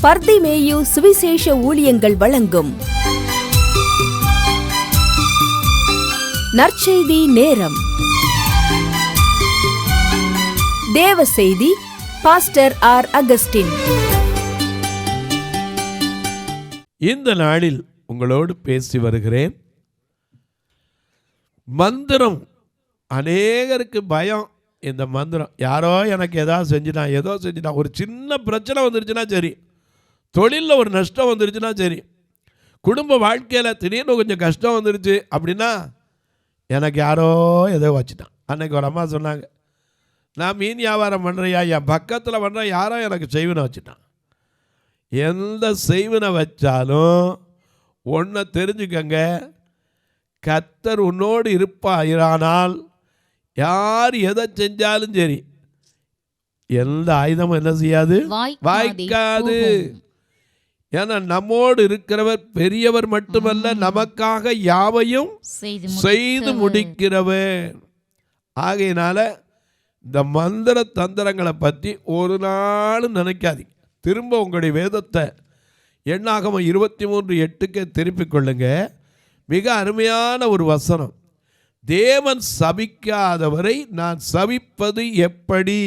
பர்திமேயு சுவிசேஷ ஊழியங்கள் வழங்கும் நற்செய்தி நேரம். தேவ செய்தி பாஸ்டர் ஆர். அகஸ்டின். இந்த நாளில் உங்களோடு பேசி வருகிறேன். மந்திரம், அநேகருக்கு பயம். இந்த மந்திரம், யாரோ எனக்கு ஏதாவது செஞ்சுட்டான், ஒரு சின்ன பிரச்சனை வந்துருச்சுன்னா சரி, தொழிலில் ஒரு நஷ்டம் வந்துருச்சுன்னா சரி, குடும்ப வாழ்க்கையில் திடீர்னு கொஞ்சம் கஷ்டம் வந்துருச்சு அப்படின்னா எனக்கு யாரோ ஏதோ வச்சுட்டான். அன்னைக்கு ஒரு அம்மா சொன்னாங்க, நான் மீன் வியாபாரம் பண்ணுறையா, என் பக்கத்தில் பண்ணுறேன், யாரோ எனக்கு செய்வினை வச்சுட்டான். எந்த செய்வினை வச்சாலும் ஒன்றை தெரிஞ்சுக்கங்க, கர்த்தர் உன்னோடு இருப்பாயிரானால் யார் எதை செஞ்சாலும் சரி, எந்த ஆயுதமும் என்ன செய்யாது, வாய்க்காது. ஏன்னா நம்மோடு இருக்கிறவர் பெரியவர் மட்டுமல்ல, நமக்காக யாவையும் செய்து முடிக்கிறவர். ஆகையினால இந்த மந்திர தந்திரங்களை பற்றி ஒரு நாளும் நினைக்காதீங்க. திரும்ப உங்களுடைய வேதத்தை எண்ணாகமம் 23:8 திருப்பிக் கொள்ளுங்க. மிக அருமையான ஒரு வசனம். தேவன் சபிக்காதவரை நான் சபிப்பது எப்படி?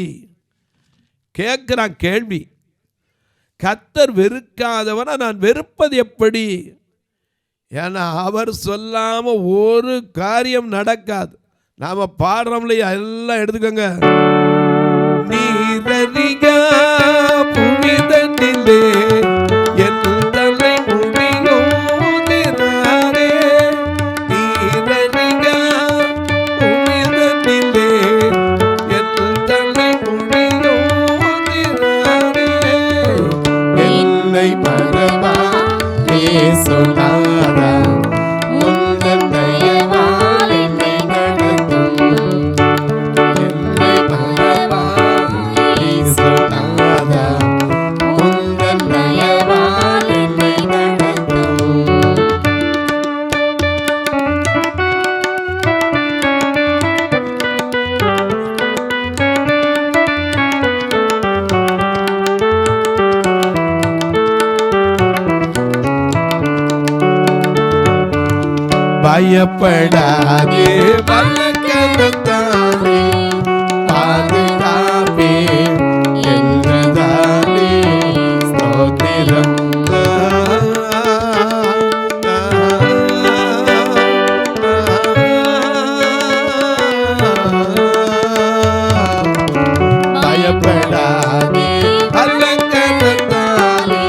கேட்கிறான் கேள்வி. கர்த்தர் வெறுக்காதவனை நான் வெறுப்பது எப்படி? ஏன்னா அவர் சொல்லாம ஒரு காரியம் நடக்காது. நாம பாடுறோம்லையா, எல்லாம் எடுத்துக்கோங்க. நீரறிகா புனிதனிலே என் தலை முடியும் திராரே, நீரறிகா புனிதனிலே என் தலை முடியும் திராரே, என்னை மறவா பேசுனாரா, உந்தன் தயவால் என்னை நடத்தும், என்னை மறவா பேசுனாரா, உந்தன் தயவால் என்னை நடத்தும். பயப்படாதே, பலக்கரத்தாலே பாதுகாப்பே என்றதாலே ஸ்தோத்திரம். பயப்படாதே, பலக்கரத்தாலே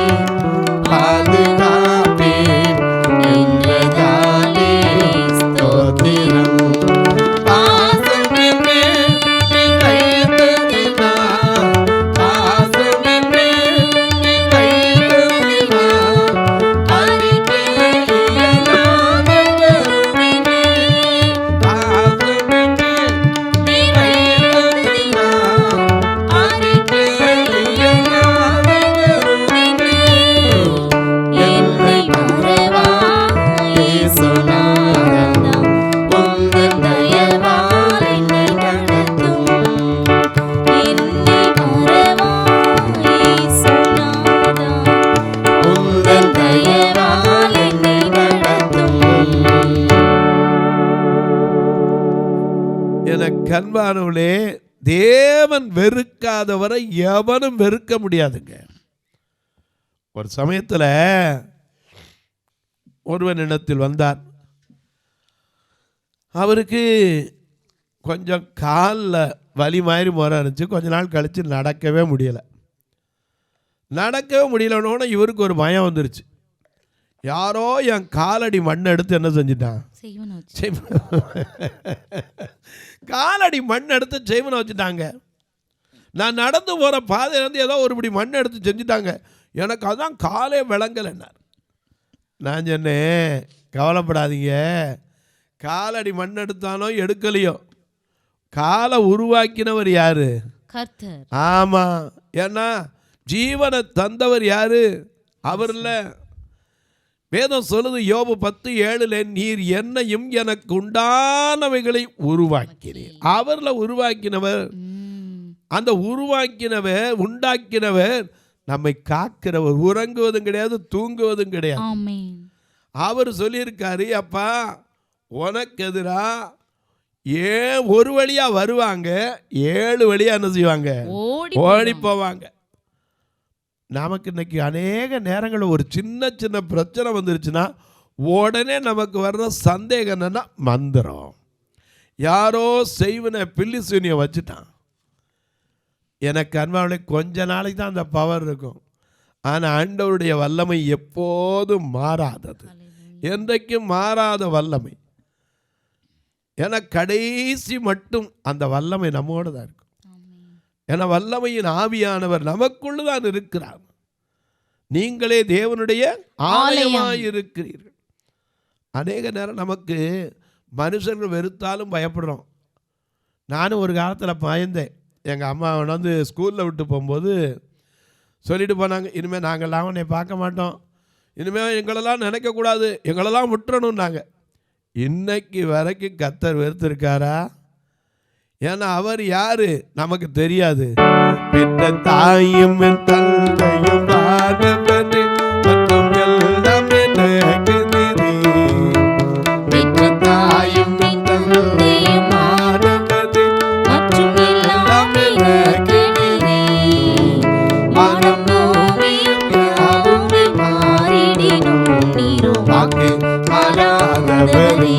பாதுகாப்பே என்றதாலே ஸ்தோத்திரம். பாசமென்றே நீ கைததினா, பாசமென்றே நீ கைததினா, அறிக்கையில்லாத கருவினே, பாசமென்றே நீ கைததினா, அறிக்கையில்லாத கருவினே, என்னை மறவா பேசுனாரா, உந்தன் தயவால் என்னை நடத்தும், என்னை மறவா இயேசுநாதா, உந்தன் தயவால் என்னை நடத்தும். எனக்கு அன்பானவர்களே, தேவன் வெறுக்காதவரை எவனும் வெறுக்க முடியாதுங்க. ஒரு சமயத்தில் ஒருவன் இடத்தில் வந்தார். அவருக்கு கொஞ்சம் காலில் வலி மாதிரி முறை இருந்துச்சு. கொஞ்ச நாள் கழித்து நடக்கவே முடியலன்னோட இவருக்கு ஒரு பயம் வந்துருச்சு. யாரோ என் காலடி மண்ணை எடுத்து என்ன செஞ்சிட்டான், காலடி மண் எடுத்து செய்வனை வச்சுட்டாங்க. நான் நடந்து போகிற பாதையிலேருந்து ஏதோ ஒருபடி மண் எடுத்து செஞ்சுட்டாங்க. எனக்கு அதான் காலே விளங்கலைன்னார். நான் சொன்னேன், கவலைப்படாதீங்க, காலடி மண் எடுத்தானோ எடுக்கலையோ, காலை உருவாக்கினவர் யாரு? கர்த்தர். ஆமா, ஏன்னா ஜீவனை தந்தவர் யாரு? அவர் இல்லை. வேதம் சொல்லுது, யோபு 10:7, நீர் என்னையும் எனக்கு உண்டானவைகளை உருவாக்கினீர். அவர்ல உருவாக்கினவர், அந்த உருவாக்கினவர் உண்டாக்கினவர் நம்மை காக்கிறவர், உறங்குவதும் கிடையாது, தூங்குவதும் கிடையாது. ஆமென். அவர் சொல்லியிருக்காரு, அப்பா உனக்கு எதிரா ஒரு வழியா வருவாங்க, 7 வழியா என்ன செய்வாங்க, ஓடி போவாங்க. நமக்கு இன்னைக்கு அநேக நேரங்களில் ஒரு சின்ன சின்ன பிரச்சனை வந்துருச்சுன்னா உடனே நமக்கு வர்ற சந்தேகம் என்னன்னா, மந்திரம், யாரோ செய்வன பில்லி சூனியை வச்சுட்டான். எனக்கு அன்பாவளை கொஞ்ச நாளைக்கு தான் அந்த பவர் இருக்கும். ஆனால் ஆண்டவருடைய வல்லமை எப்போதும் மாறாதது, என்றைக்கும் மாறாத வல்லமை. ஏன்னா கடைசி மட்டும் அந்த வல்லமை நம்மோடு தான் இருக்கும். ஏன்னா வல்லமையின் ஆவியானவர் நமக்குள்ள தான் இருக்கிறார். நீங்களே தேவனுடைய ஆலயமாய் இருக்கிறீர்கள். அநேக நேரம் நமக்கு மனுஷர்கள் வெறுத்தாலும் பயப்படுறோம். நானும் ஒரு காலத்தில் பயந்தேன். எங்கள் அம்மா வந்து ஸ்கூலில் விட்டு போகும்போது சொல்லிட்டு போனாங்க, இனிமேல் நாங்கள்லாம் உன்னை பார்க்க மாட்டோம், இனிமேல் எங்களெல்லாம் நினைக்கக்கூடாது, எங்களெல்லாம் விட்டுறணுன்னாங்க. இன்னைக்கு வரைக்கும் கர்த்தர் வெறுத்திருக்காரா? ஏன்னா அவர் யாரு நமக்கு தெரியாது. பெற்ற தாயும் தந்தையும் வானவனே மற்றும் எல்லாம் எனக்கு நீரே. பெற்ற தாயும் தந்தையும் வானவனே மற்றும் எல்லாம் எனக்கு நீரே. மனம் பூமியும் யாவுமே மாறிடினும் நீரோ வாக்கு மாறாதவரே.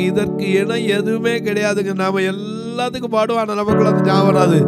இதற்கு இணை எதுவுமே கிடையாதுங்க. நாம எல்லாத்துக்கும் பாடுவான, நமக்குள்ள அது ஞாபகம் வராது.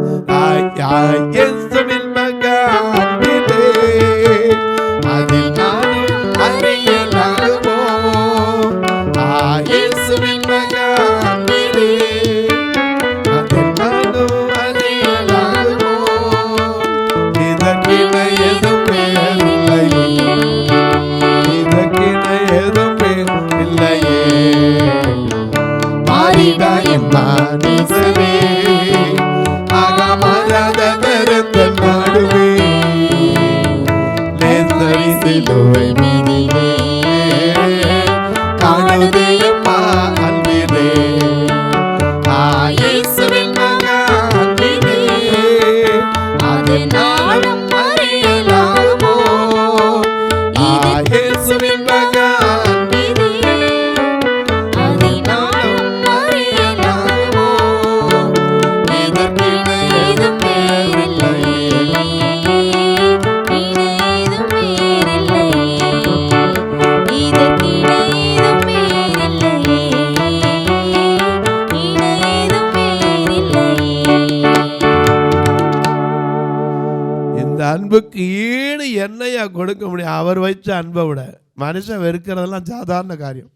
அன்புக்கு ஈடு என்னையா கொடுக்க முடியும்? அவர் வைச்ச அன்பை விட மனுஷன் வெறுக்கிறதெல்லாம் சாதாரண காரியம்.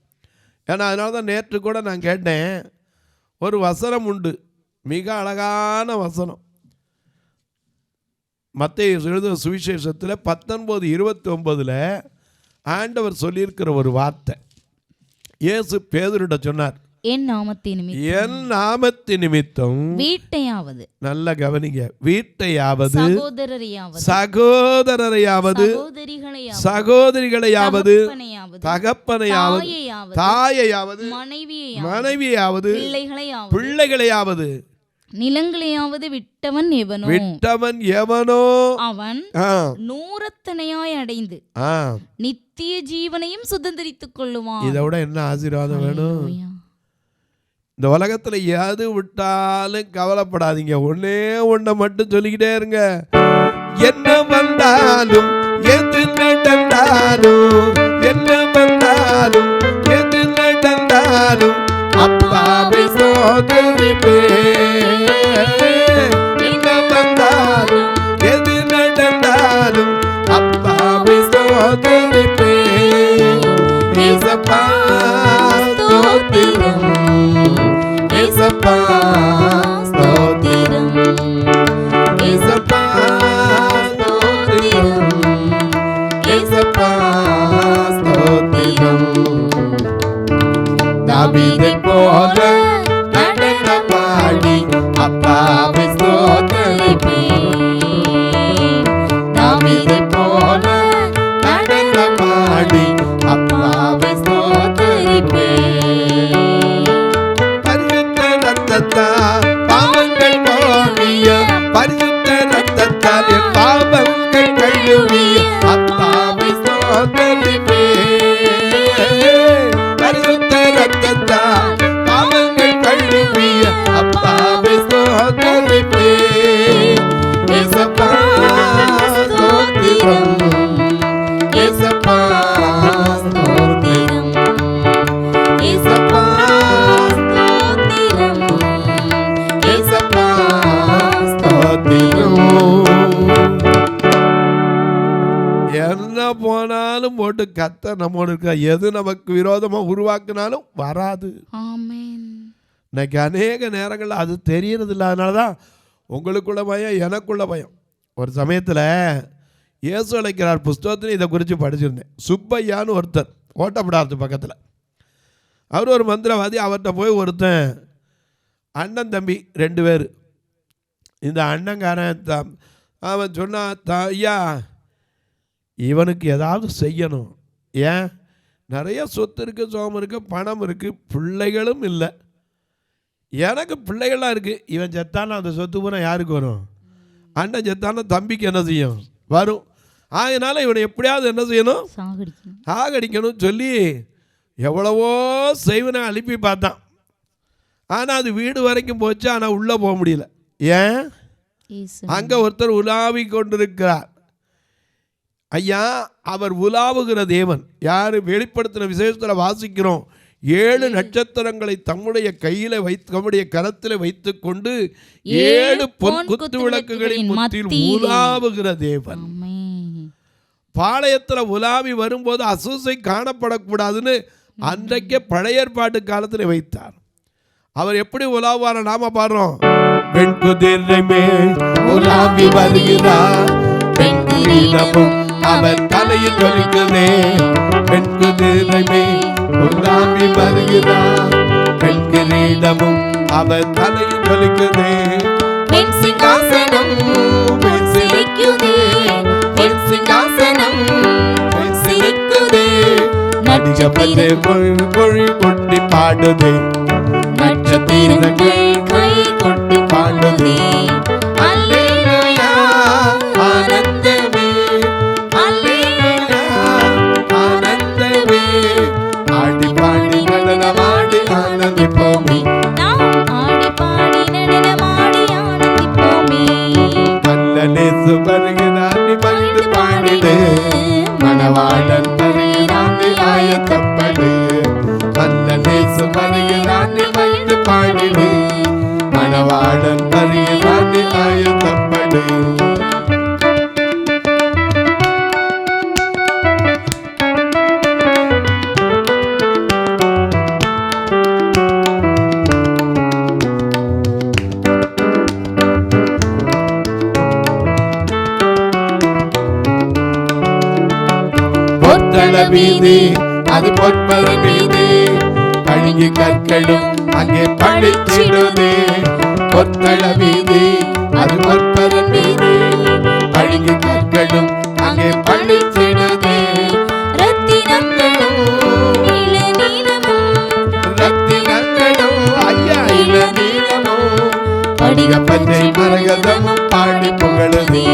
ஏன்னா அதனால தான் நேற்று கூட நான் கேட்டேன், ஒரு வசனம் உண்டு, மிக அழகான வசனம். மத்தேயு எழுதின சுவிசேஷத்தில் 19:29 ஆண்டவர் சொல்லியிருக்கிற ஒரு வார்த்தை. இயேசு பேதுருட்ட சொன்னார், என் நாமத்தின் நிமித்தம் வீட்டையாவது, நல்ல கவனிங்க, வீட்டையாவது, சகோதரரையாவது, சகோதரிகளையாவது, தகப்பனையாவது, தாயையாவது, மனைவியாவது, பிள்ளைகளையாவது, நிலங்களையாவது விட்டவன் எவனோ அவன் நூறத்தனையாய் அடைந்து நித்திய ஜீவனையும் சுதந்திரித்துக் கொள்ளுவான். இதை விட என்ன ஆசீர்வாதம் வேணும்? இந்த உலகத்துல எது விட்டாலும் கவலைப்படாதீங்க, ஒன்னே ஒன்றை மட்டும் சொல்லிக்கிட்டே இருங்க. என்ன வந்தாலும் எது நடந்தாலும், என்ன வந்தாலும் எது நடந்தாலும் அப்பாவை சோதரிப்பேன். என்ன வந்தாலும் எது நடந்தாலும் அப்பாவை சோதரிப்பேன். ஸ்தோத்திரம் ஏசப்பா ஸ்தோத்திரம் ஏசப்பா ஸ்தோத்திரம் ஏசப்பா ஸ்தோத்திரம் தாவீதை போல நடனமாடி அப்பாவை ஸ்தோத்திரிப்பேன் தாவீதை போல நடனமாடி அப்பாவை ஸ்தோத்திரிப்பேன் பரிசுத்த ரத்தத்தால் பாவங்கள் போவிய பரிசுத்த ரத்தத்தால் என் பாவங்கள் கழுவிய அப்பாவை ஸ்தோத்திரிப்பேன் பரிசுத்த ரத்தத்தால் பாவங்கள் கழுவிய அப்பாவை ஸ்தோத்திரிப்பேன் ஏசப்பா ஸ்தோத்திரம் ஏசப்பா ஸ்தோத்திரம் ஏசப்பா ஸ்தோத்திரம் ஏசப்பா ஸ்தோத்திரம் என்ன போனாலும் போட்டு கத்த நம்மோடு இருக்க எது நமக்கு விரோதமா உருவாக்குனாலும் வராது. ஆமென். இன்னைக்கு அநேக நேரங்களில் அது தெரியறது இல்லை. அதனால தான் உங்களுக்குள்ள பயம் எனக்குள்ள பயம். ஒரு சமயத்தில் இயேசு அழைக்கிறார் புஸ்தகத்தில் இதை குறித்து படிச்சிருந்தேன். சுப்பையான்னு ஒருத்தர் ஓட்டப்படாது பக்கத்தில், அவர் ஒரு மந்திரவாதி. அவர்கிட்ட போய் ஒருத்தன் அண்ணன் தம்பி 2 பேர். இந்த அண்ணங்காரன் அவன் சொன்னான், ஐயா இவனுக்கு ஏதாவது செய்யணும். ஏன் நிறைய சொத்து இருக்குது, சோகம் இருக்குது, பணம் இருக்குது, பிள்ளைகளும் இல்லை. எனக்கு பிள்ளைகள்லாம் இருக்குது. இவன் செத்தானா அந்த சொத்து பூரா யாருக்கு வரும்? அண்ணன் செத்தானா தம்பிக்கு என்ன செய்யும்? வரும். அதனால் இவனை எப்படியாவது என்ன செய்யணும்? சாகடிக்கணும் சொல்லி எவ்வளவோ செய்வனை அனுப்பி பார்த்தான். ஆனால் அது வீடு வரைக்கும் போச்சு. ஆனால் உள்ளே போக முடியல. ஏன்? அங்கே ஒருத்தர் உலாவி கொண்டிருக்கிறார். ஐயா அவர் உலாவுகிற தேவன் யார்? வெளிப்படுத்தின விசேஷத்தில் வாசிக்கிறோம். 7 நட்சத்திரங்களை தம்முடைய கையில் தம்முடைய கரத்தில் வைத்துக் கொண்டு 7 பொன் குத்து விளக்குகளின் மத்தியில் உலாவுகிற தேவன். பாளையத்தில் உலாவி வரும்போது அசூசை காணப்படக்கூடாதுன்னு அன்றைக்கே பழைய ஏற்பாட்டு காலத்தில் வைத்தார். அவர் எப்படி உலாவார நாம பாடுறோம். வெண்குதிரை மேல் உலாவி வருகிறார், வெண்கிரீடமும் அவர் தலையில் ஜொலிக்குதே. வெண்குதிரை மேல் உலாவி வருகிறார், வெண்கிரீடமும் அவர் தலையில் ஜொலிக்குதே. வெண் சிங்காசனம் சிரிக்குதே, வெண் சிங்காசனம் சிரிக்குதே. நடிகப்பதே மொழி கொட்டி பாடுதே, நட்சத்திரங்கள் கை கொட்டி பாடுதே. அல்லேலூயா ஆனந்தமே, அல்லேலூயா ஆனந்தமே. ஆடி பாடி நடனமாடி ஆனந்திப்போமே, நாம் ஆடி பாடி நடனமாடி ஆனந்திப்போமே. மன்னனேசு வருகிறார் நீ வந்து பாடிடு, மணவாளன் வருகிறான் நீ ஆயத்தப்படு. மன்னனேசு வருகிறான் நீ வந்து பாடிடு, மணவாளன் வருகிறான் நீ ஆயத்தப்படு. பொத்தள வீதி அது பொற்பல வீதி, பழுங்கி கற்களும் அங்கே பழிச்சிடுதே. பொத்தள வீதி அது பொற்பல வீதி, பழுங்கி கற்களும் அங்கே பழிச்சிடுதே. ரத்தினங்களும் ரத்தினங்களும் ஐயா இளநீளமும் படிக பச்சை மரகதமும் பாடி புகழுதே.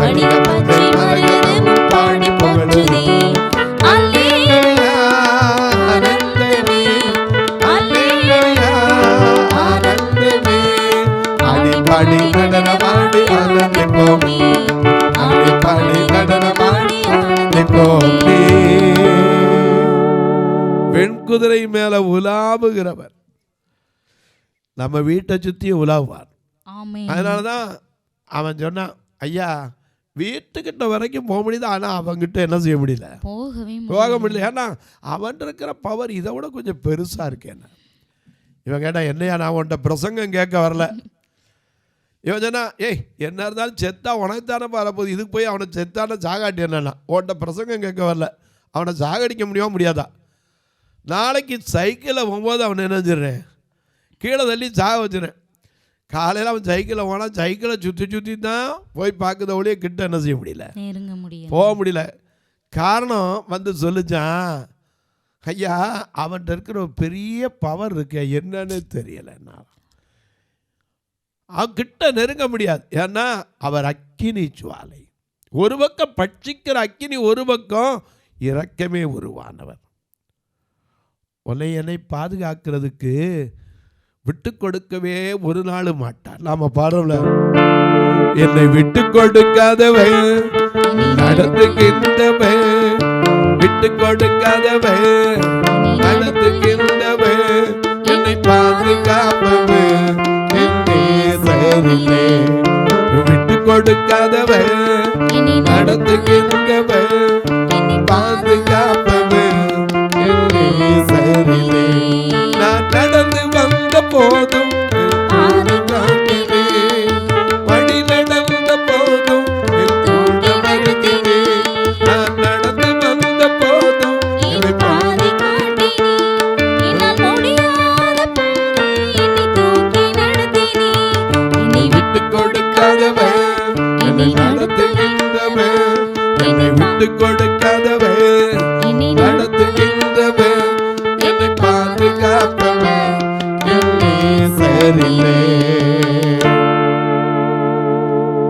படிக பச்சை மரகதமும் பாடி புகழுதே. அல்லேலூயா ஆனந்தமே, அல்லேலூயா ஆனந்தமே. ஆடி பாடி நடனமாடி ஆனந்திப்போமே, ஆடி பாடி நடனமாடி ஆனந்திப்போமே. வெண்குதிரை மேல உலாவுகிறவர் நம்ம வீட்டை சுத்தி உலாவுவார். அதனாலதான் அவன் சொன்னான், ஐயா வீட்டுக்கிட்ட வரைக்கும் போக முடியுது. ஆனால் அவங்ககிட்ட என்ன செய்ய முடியல, போக முடியல. ஏன்னா அவன் இருக்கிற பவர் இதை விட கொஞ்சம் பெருசாக இருக்கு. என்ன இவன் கேட்டா, என்னையா நான் உன்ட்ட பிரசங்கம் கேட்க வரல. இவன் சொன்னா, ஏய் என்ன இருந்தாலும் செத்தா உனக்குத்தானே வரப்போகுது, இதுக்கு போய் அவனை செத்தான சாகாட்டி என்னன்னா, உன்ட்ட பிரசங்கம் கேட்க வரல. அவனை சாகடிக்க முடியுமா முடியாதா? நாளைக்கு சைக்கிளில் போகும்போது அவனை என்ன செஞ்சிடறேன், கீழே தள்ளி சாக வச்சுறேன். காலையில் அவன் சைக்கிளில் போனால் சைக்கிளை சுற்றி தான் போய் பார்க்குற ஒழிய கிட்ட என்ன செய்ய முடியல, போக முடியல. காரணம் வந்து சொல்லிச்சான், ஐயா அவன்கிட்ட இருக்கிற ஒரு பெரிய பவர் இருக்கு, என்னன்னு தெரியலைன்னா அவன்கிட்ட நெருங்க முடியாது. ஏன்னா அவர் அக்கினி ஜுவாலை, ஒரு பக்கம் பட்சிக்கிற அக்கினி, ஒரு பக்கம் இரக்கமே உருவானவர். உன்னை என்னை பாதுகாக்கிறதுக்கு விட்டு கொடுக்கவே ஒரு நாள் மாட்டார். நாம பாடுறோம்ல, என்னை விட்டு கொடுக்காதவன் நடத்துகின்றவன், விட்டு கொடுக்காதவன் நடத்துகின்றவன், என்னை பாதுகாப்பவன் விட்டு கொடுக்காதவன் நடத்துகின்றவன், பாதுகாப்பவன் நான் நடந்து வந்த போதும் வழி நடந்த போதும் நான் நடந்து வந்த போதும் விட்டு கொடுக்காதவன் என்னை நடத்துகின்றவன், என்னை விட்டு கொடுக்காதவன் நடத்துகின்றவன், என்னை பாதுகாப்பவன்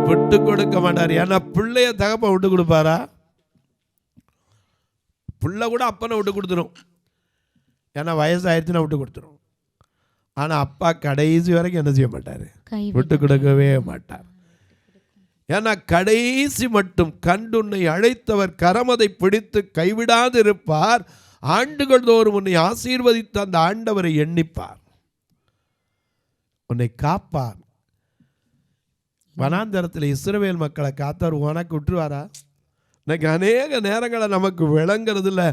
விட்டு கொடுக்க மாட்டார். ஏன்னா பிள்ளைய தகப்ப விட்டு கொடுப்பாரா? பிள்ளை கூட அப்பனை விட்டு கொடுத்துரும், ஏன்னா வயசாயிருச்சுன்னா விட்டு கொடுத்துரும். ஆனால் அப்பா கடைசி வரைக்கும் என்ன செய்ய மாட்டார், விட்டு கொடுக்கவே மாட்டார். ஏன்னா கடைசி மட்டும் கண்டுன்னை அழைத்தவர் கரமதை பிடித்து கைவிடாது இருப்பார். ஆண்டுகள் தோறும் உன்னை ஆசீர்வதித்த அந்த ஆண்டவரை எண்ணிப்பார், உன்னை காப்பார். வனாந்தரத்தில் இஸ்ரவேல் மக்களை காத்தார், உனக்கு விட்டுருவாரா? இன்னைக்கு அநேக நேரங்களை நமக்கு விளங்குறது இல்லை.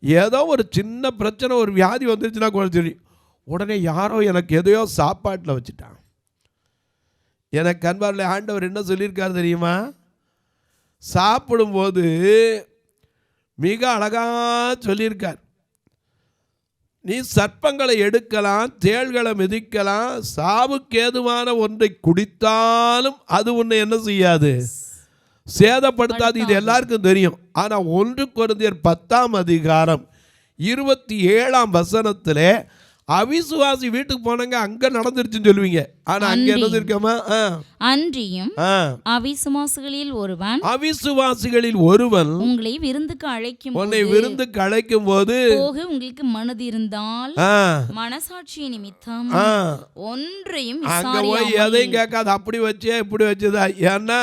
ஏதோ ஒரு சின்ன பிரச்சனை, ஒரு வியாதி வந்துருச்சுன்னா கூட சரி, உடனே யாரோ எனக்கு எதையோ சாப்பாட்டில் வச்சுட்டான். எனக்கு அன்பார்ல ஆண்டவர் என்ன சொல்லியிருக்காரு தெரியுமா? சாப்பிடும்போது மிக அழகாக சொல்லியிருக்கார், நீ சர்ப்பங்களை எடுக்கலாம், தேள்களை மிதிக்கலாம், சாவுக்கு ஏதுவான ஒன்றை குடித்தாலும் அது உன்னை என்ன செய்யாது, சேதப்படுத்தாது. இது எல்லாருக்கும் தெரியும். ஆனால் 1 கொரிந்தியர் 10:27 அவிசுவாசி வீட்டுக்கு போனாங்க, அங்க நடந்துருச்சுன்னு சொல்லுவீங்க. ஆனா அங்க என்ன இருக்கமா, அன்றியும் அவிசுவாசிகளில் ஒருவன் உங்களை விருந்துக்கு அழைக்கும், உன்னை விருந்துக்கு அழைக்கும் போது போக உங்களுக்கு மனது இருந்தால் மனசாட்சி நிமித்தம் ஒன்றையும் அங்க போய் எதையும் கேட்காது, அப்படி வச்சே இப்படி வச்சதா. ஏன்னா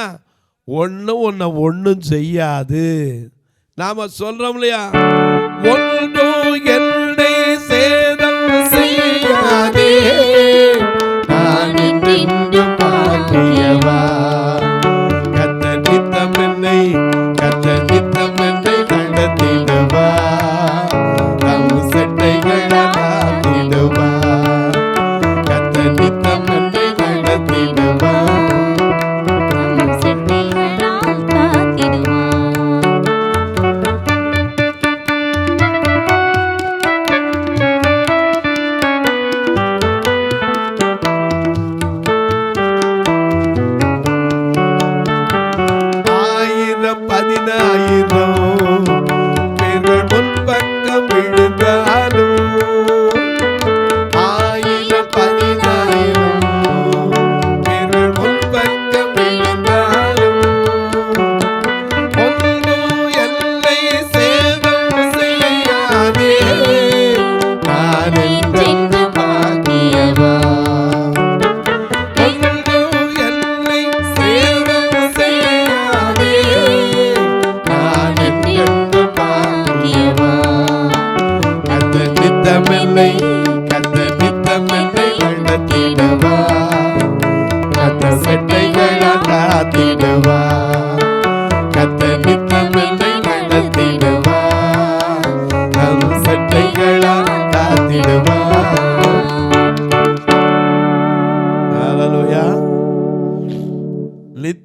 ஒன்னும் செய்யாது. நாம சொல்றோம் இல்லையா, ஒன்றும் என்னை சேதம் செய்யாதே, நான் இன்று பாக்கியவா, கர்த்தர் நித்தம் என்னை நடத்திடுவா, தம் செட்டைகளால் காத்திடுவா, கர்த்தர் நித்தம் என்னை நடத்திடுவா, தம் செட்டைகளால் காத்திடுவா.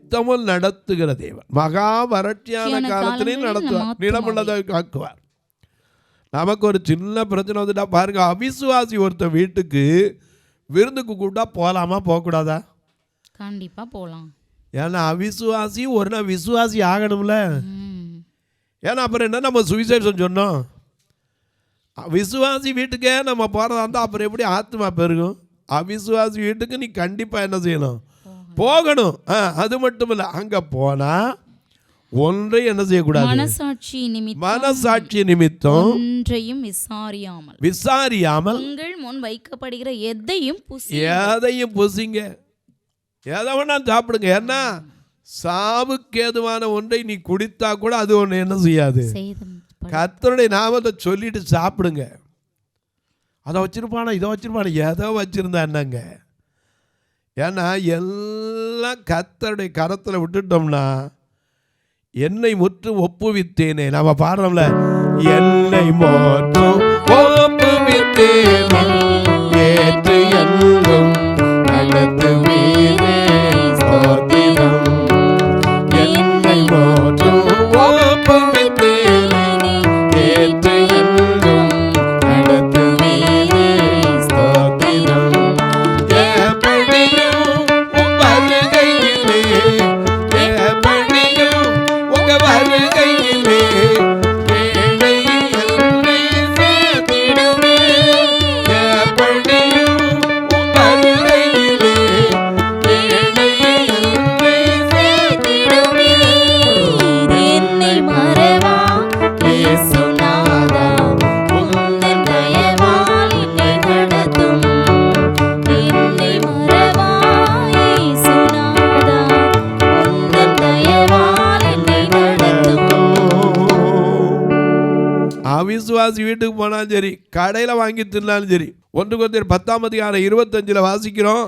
நித்தமும் நடத்துகிற தேவன். மகா வறட்சியான காலத்திலையும் நடத்துவார், நிலமுள்ளதை காக்குவார். நமக்கு ஒரு சின்ன பிரச்சனை வந்துட்டா பாருங்க, அவிசுவாசி ஒருத்த வீட்டுக்கு விருந்துக்கு கூப்பிட்டா போகலாமா போகக்கூடாதா? கண்டிப்பா போகலாம். ஏன்னா அவிசுவாசி ஒரு நாள் விசுவாசி ஆகணும்ல. ஏன்னா அப்புறம் என்ன நம்ம சுவிசேஷம் சொன்னோம், விசுவாசி வீட்டுக்கே நம்ம போகிறதா இருந்தால் அப்புறம் எப்படி ஆத்மா பெருகும்? அவிசுவாசி வீட்டுக்கு நீ கண்டிப்பாக என்ன செய்யணும்? போகணும். அது மட்டும் இல்லை, அங்கே போனால் ஒன்றை என்ன செய்யக்கூடாது? மனசாட்சி நிமித்தம் ஒன்றையும் விசாரியாமல் உங்கள் முன் வைக்கப்படுகிற எதையும் புசிங்க, எதை வேணா சாப்பிடுங்க. ஏன்னா சாவுக்கு ஏதுவான ஒன்றை நீ குடித்தா கூட அது ஒன்று என்ன செய்யாது? கர்த்தருடைய நாமத்தை சொல்லிட்டு சாப்பிடுங்க. அதை வச்சிருப்பானா இதை வச்சிருப்பானா எதை வச்சிருந்தா என்னங்க? ஏன்னா எல்லாம் கர்த்தருடைய கரத்தில் விட்டுட்டோம்னா, என்னை முற்றும் ஒப்புவித்தேனே நம்ம பாடுறோம்ல, என்னை முற்றும் ஒப்புவித்தேனே ஏற்று என்றும் நடத்துவீரே ஸ்தோத்திரம். என்னை முற்றும் ஒப்புவித்தேனே ஏற்று என்றும் நடத்துவீரே ஸ்தோத்திரம். எப்படியும் உம் வருகையிலே, எப்படியும் உங்க வருகையிலே ஏழை என்னை சேர்த்திடுமே. எப்படியும் உம் வருகையிலே ஏழை என்னை சேர்த்திடுமே. என்னை மறவா இயேசுநாதா, உந்தன் தயவால் என்னை நடத்தும். என்னை மறவா இயேசுநாதா, உந்தன் தயவால் என்னை நடத்தும். அவிசுவாசி வீட்டுக்கு போனாலும் சரி, கடையில் வாங்கி தின்னாலும் சரி, 1 கொரிந்தியர் 10:25 வாசிக்கிறோம்,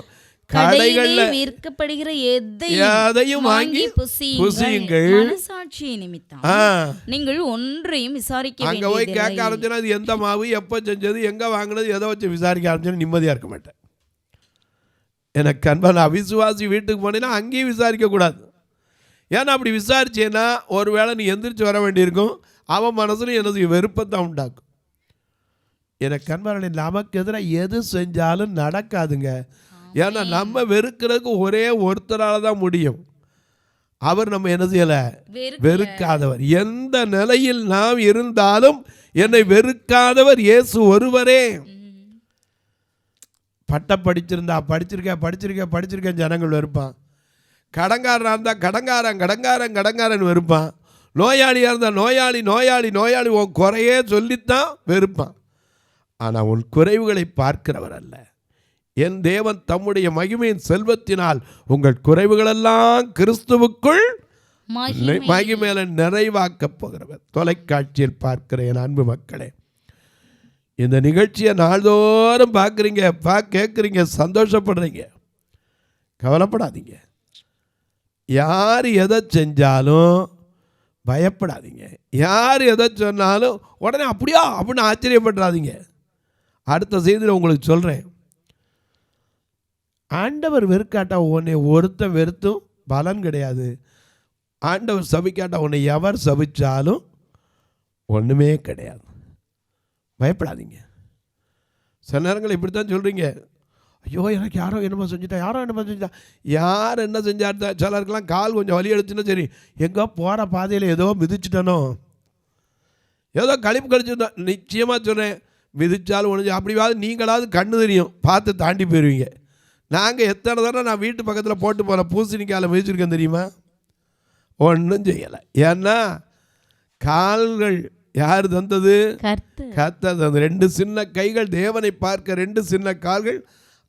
கடைகள்ல விற்கப்படுகிற எதையும் வாங்கி புசியுங்கள், மனசாட்சி நிமித்தம் நீங்கள் ஒன்றையும் விசாரிக்க அங்க போய் கேட்க ஆரம்பிச்சா அது எந்த மாவு, எப்போ செஞ்சது, எங்க வாங்கினது, எதை வச்சு விசாரிக்க ஆரம்பிச்சா நிம்மதியா இருக்க மாட்டேன். எனக்கு அன்பான அவிசுவாசி வீட்டுக்கு போனீங்கன்னா அங்கேயும் விசாரிக்க கூடாது. ஏன்னா அப்படி விசாரிச்சேன்னா ஒருவேளை நீ எந்திரிச்சு வர வேண்டியிருக்கும், அவன் மனசுல எனது வெறுப்பத்தான் உண்டாக்கும். எனக்கு அன்பான நமக்கு எதிராக எது செஞ்சாலும் நடக்காதுங்க. ஏன்னா நம்ம வெறுக்கிறதுக்கு ஒரே ஒருத்தரால தான் முடியும். அவர் நம்ம என்ன செய்யல, வெறுக்காதவர். எந்த நிலையில் நாம் இருந்தாலும் என்னை வெறுக்காதவர் இயேசு ஒருவரே. பட்டம் படிச்சிருக்கேன் ஜனங்கள் வெறுப்பான். கடங்காரனாக இருந்தால் கடங்காரன் வெறுப்பான். நோயாளியாக இருந்தால் நோயாளி உன் குறையே சொல்லித்தான் வெறுப்பான். ஆனால் உன் குறைவுகளை பார்க்கிறவர் அல்ல. என் தேவன் தம்முடைய மகிமையின் செல்வத்தினால் உங்கள் குறைவுகளெல்லாம் கிறிஸ்துவுக்குள் மகிமையில நிறைவாக்கப் போகிறவர். தொலைக்காட்சியில் பார்க்கிற என் அன்பு மக்களே, இந்த நிகழ்ச்சியை நாள்தோறும் பார்க்குறீங்க, கேட்குறீங்க, சந்தோஷப்படுறீங்க. கவலைப்படாதீங்க. யார் எதை செஞ்சாலும் பயப்படாதீங்க. யார் எதை சொன்னாலும் உடனே அப்படியா அப்படின்னு ஆச்சரியப்படுறாதீங்க. அடுத்த செய்தியில் உங்களுக்கு சொல்கிறேன், ஆண்டவர் வெறுக்காட்டா உன்னை ஒருத்தன் வெறுத்தும் பலன் கிடையாது. ஆண்டவர் சபிக்காட்டா உன்னை எவர் சபிச்சாலும் ஒன்றுமே கிடையாது. பயப்படாதீங்க. சில நேரங்கள் இப்படி தான் சொல்கிறீங்க, ஐயோ எனக்கு யாரோ என்னமோ செஞ்சுட்டா, யார் என்ன செஞ்சாட்டா. சிலருக்கெல்லாம் கால் கொஞ்சம் வலி எடுத்துன்னா சரி, எங்கோ போகிற பாதையில் ஏதோ மிதிச்சிட்டனோ, ஏதோ கழிப்பு கழிச்சுட்டோம். நிச்சயமாக சொல்கிறேன், மிதிச்சாலும் ஒன்று அப்படியாவது நீங்களாவது கண்ணு தெரியும், பார்த்து தாண்டி போயிடுவீங்க. நாங்கள் எத்தனை தடவை நான் வீட்டு பக்கத்தில் போட்டு போகிற பூசணிக்காயில் மிதிச்சிருக்கேன் தெரியுமா? ஒன்றும் செய்யலை. ஏன்னா கால்கள் யார் தந்தது? கர்த்தர் தந்தது. 2 சின்ன கைகள் தேவனை பார்க்க, 2 சின்ன கால்கள்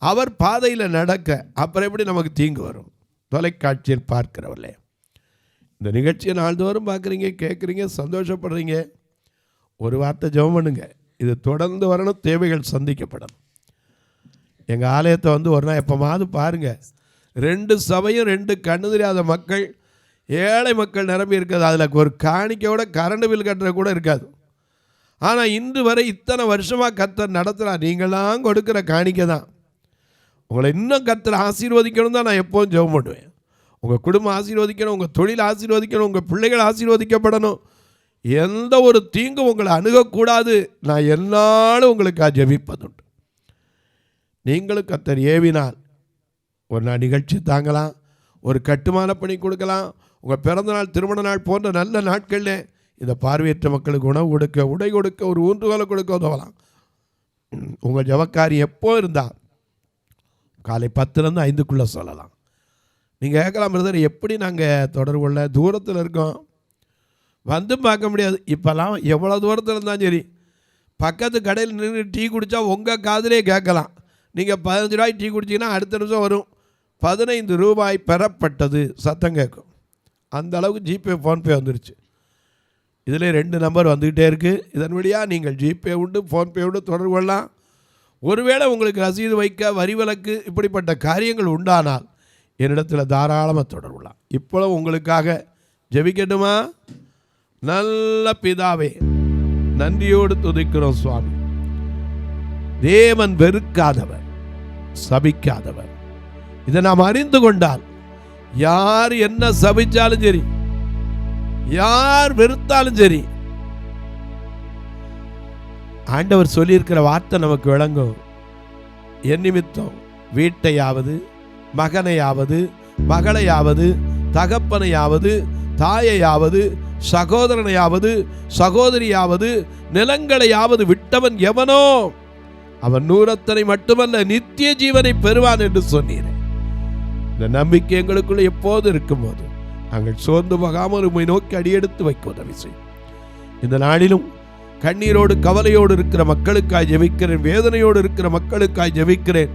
அவர் பாதையில் நடக்க. அப்புறம் எப்படி நமக்கு தீங்கு வரும்? தொலைக்காட்சியில் பார்க்கிறவர்களே, இந்த நிகழ்ச்சியை நாள்தோறும் பார்க்குறீங்க, கேட்குறீங்க, சந்தோஷப்படுறீங்க. ஒரு வார்த்தை ஜெபம் பண்ணுங்க, இது தொடர்ந்து வரணும், தேவைகள் சந்திக்கப்படணும். எங்கள் ஆலயத்தை ஒரு நாள் எப்போமாவது பாருங்கள். 2 சபையும் 2 கண்ணு தெரியாத மக்கள், ஏழை மக்கள் நிரம்பி இருக்காது. அதில் ஒரு காணிக்கையோட கரண்ட் பில் கட்டுற கூட இருக்காது. ஆனால் இன்று வரை இத்தனை வருஷமாக கர்த்தர் நடத்துகிறார். நீங்களாம் கொடுக்குற காணிக்கை தான். உங்களை இன்னும் கர்த்தர் ஆசீர்வதிக்கணும் தான் நான் எப்போதும் ஜெபம் பண்ணுவேன். உங்கள் குடும்பம் ஆசீர்வதிக்கணும், உங்கள் தொழில் ஆசீர்வதிக்கணும், உங்கள் பிள்ளைகள் ஆசீர்வதிக்கப்படணும், எந்த ஒரு தீங்கும் உங்களை அணுகக்கூடாது. நான் என்னாலும் உங்களுக்கு ஜெபிப்பதுண்டு. நீங்களும் கர்த்தர் ஏவினால் ஒரு நாள் நிகழ்ச்சி தாங்கலாம், ஒரு கட்டுமான பணி கொடுக்கலாம், உங்கள் பிறந்தநாள் திருமண நாள் போன்ற நல்ல நாட்களில் இந்த பார்வையற்ற மக்களுக்கு உணவு கொடுக்க, உடை கொடுக்க, ஒரு ஊன்றுகோலை கொடுக்க உதவலாம். உங்கள் ஜபக்காரி எப்போ இருந்தால் காலை 10லேருந்து 5க்குள்ளே சொல்லலாம். நீங்கள் கேட்கலாம், பிரதர் எப்படி நாங்கள் தொடர்பு கொள்ள, தூரத்தில் இருக்கோம், வந்து பார்க்க முடியாது. இப்போல்லாம் எவ்வளோ தூரத்தில் இருந்தாலும் சரி, பக்கத்து கடையில் நின்று டீ குடித்தா உங்கள் காதிலே கேட்கலாம். நீங்கள் 15 ரூபாய் டீ குடிச்சிங்கன்னா அடுத்த நிமிஷம் வரும் 15 ரூபாய் பெறப்பட்டது சத்தம் கேட்கும். அந்த அளவுக்கு ஜிபே ஃபோன்பே வந்துருச்சு. இதில் 2 நம்பர் வந்துக்கிட்டே இருக்குது. இதன் வழியாக நீங்கள் ஜிபே உண்டு, ஃபோன்பே உண்டு தொடர்பு கொள்ளலாம். ஒருவேளை உங்களுக்கு ரசீது வைக்க, வரி விலக்கு இப்படிப்பட்ட காரியங்கள் உண்டானால் என்னிடத்தில் தாராளமாக தொடர்புலாம். இப்போது உங்களுக்காக ஜெபிக்கட்டுமா? நல்ல பிதாவே, நன்றியோடு துதிக்கிறோம் சுவாமி. தேவன் வெறுக்காதவர், சபிக்காதவர். இதை நாம் அறிந்து கொண்டால் யார் என்ன சபிச்சாலும் சரி, யார் வெறுத்தாலும் சரி, ஆண்டவர் சொல்லியிருக்கிற வார்த்தை நமக்கு விளங்கும். என் நிமித்தம் வீட்டையாவது, மகனையாவது, மகளையாவது, தகப்பனையாவது, தாயையாவது, சகோதரனையாவது, சகோதரியாவது, நிலங்களையாவது விட்டவன் எவனோ அவன் 100 மட்டுமல்ல நித்திய ஜீவனை பெறுவான் என்று சொன்னீர். இந்த நம்பிக்கை எங்களுக்குள்ள எப்போது இருக்கும்போது நாங்கள் சோர்ந்து போகாமல் உம்மை நோக்கி அடியெடுத்து வைக்க உதவி செய்யும். இந்த நாளிலும் கண்ணீரோடு கவலையோடு இருக்கிற மக்களுக்காய் ஜெபிக்கிறேன், வேதனையோடு இருக்கிற மக்களுக்காய் ஜெபிக்கிறேன்.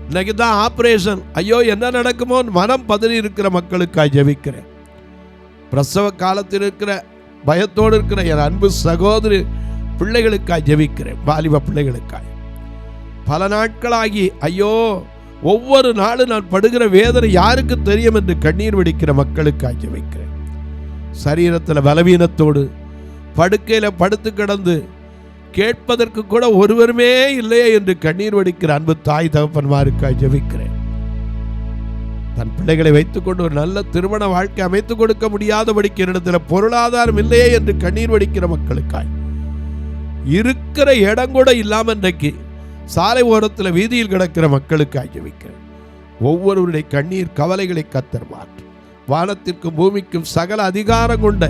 இன்னைக்கு தான் ஆப்ரேஷன், ஐயோ என்ன நடக்குமோ மனம் பதறி இருக்கிற மக்களுக்காய் ஜெபிக்கிறேன். பிரசவ காலத்தில் இருக்கிற பயத்தோடு இருக்கிற என் அன்பு சகோதரி பிள்ளைகளுக்காய் ஜெபிக்கிறேன், வாலிப பிள்ளைகளுக்காய். பல நாட்களாகி ஐயோ ஒவ்வொரு நாளும் நான் படுகிற வேதனை யாருக்கு தெரியும் என்று கண்ணீர் வடிக்கிற மக்களுக்காய் ஜெபிக்கிறேன். சரீரத்தில் பலவீனத்தோடு படுக்கையில் படுத்து கிடந்து கேட்பதற்கு கூட ஒருவருமே இல்லையே என்று கண்ணீர் வடிக்கிற அன்பு தாய் தகப்பன்மாருக்காய் ஜெபிக்கிறேன். தன் பிள்ளைகளை வைத்துக்கொண்டு ஒரு நல்ல திருமண வாழ்க்கை அமைத்துக் கொடுக்க முடியாதபடிக்கு என்னிடத்தில் பொருளாதாரம் இல்லையே என்று கண்ணீர் வடிக்கிற மக்களுக்காய், இருக்கிற இடம் கூட இல்லாமல் இன்றைக்கு சாலை ஓரத்தில் வீதியில் கிடக்கிற மக்களுக்காய் ஜெபிக்கிறேன். ஒவ்வொருவருடைய கண்ணீர் கவலைகளை கர்த்தர் மாற்றும். வானத்திற்கும் பூமிக்கும் சகல அதிகாரம் கொண்ட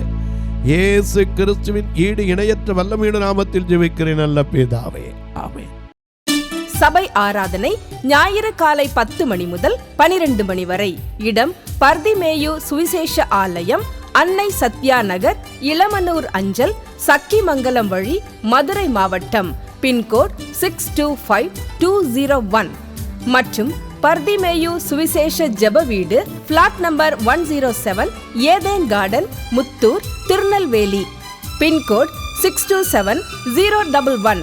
இயேசு கிறிஸ்துவின் ஈடு இணையற்ற வல்லமையுள்ள நாமத்தில் ஜெபிக்கிறேன் நல்ல பிதாவே, ஆமென். சபை ஆராதனை ஞாயிறு காலை 10 மணி முதல் 12 மணி வரை. இடம் பர்திமேயு சுவிசேஷ ஆலயம், அன்னை சத்யா நகர், இளமனூர் அஞ்சல், சக்கிமங்கலம் வழி, மதுரை மாவட்டம். பின்கோட் 625201 மற்றும் பர்திமேயு சுவிசேஷ ஜெப வீடு, flat number 107, Eden garden, Muthur, Tirunelveli. Pincode 627011.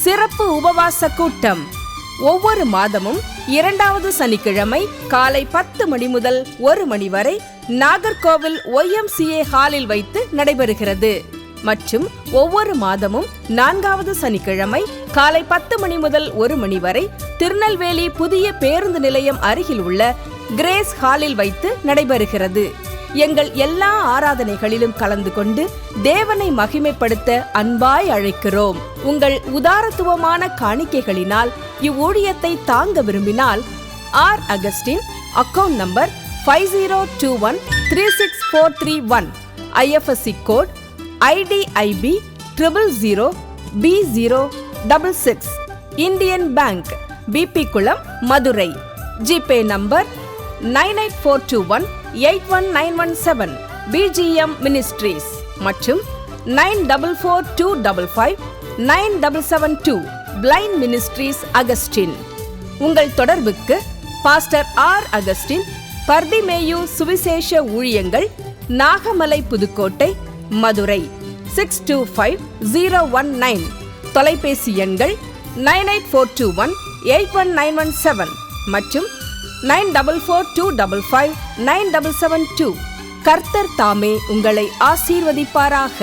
சிறப்பு உபவாச கூட்டம் ஒவ்வொரு மாதமும் 2வது சனிக்கிழமை காலை 10 மணி முதல் 1 மணி வரை நாகர்கோவில் YMCA ஹாலில் வைத்து நடைபெறுகிறது. மற்றும் ஒவ்வொரு மாதமும் 4வது சனிக்கிழமை காலை 10 மணி முதல் 1 மணி வரை திருநெல்வேலி புதிய பேருந்து நிலையம் அருகில் உள்ள கிரேஸ் ஹாலில் வைத்து நடைபெறுகிறது. எங்கள் எல்லா ஆராதனைகளிலும் கலந்து கொண்டு தேவனை மகிமைப்படுத்த அன்பாய் அழைக்கிறோம். உங்கள் உதாரத்துவமான காணிக்கைகளினால் இவ்வூழியத்தை தாங்க விரும்பினால் R. Augustin, account number 5021364331, IFSC code IDIB 000B066, Indian bank, BP Kulam, Madurai. GPay number 9842181917, BGM ministries மற்றும் 9442559772, பிளைண்ட் மினிஸ்ட்ரீஸ் அகஸ்டின். உங்கள் தொடர்புக்கு பாஸ்டர் R. அகஸ்டின், பர்திமேயு சுவிசேஷ ஊழியங்கள், நாகமலை, புதுக்கோட்டை, மதுரை 625019. தொலைபேசி எண்கள் 9842181917 மற்றும் 9442559772. கர்த்தர் தாமே உங்களை ஆசீர்வதிப்பாராக.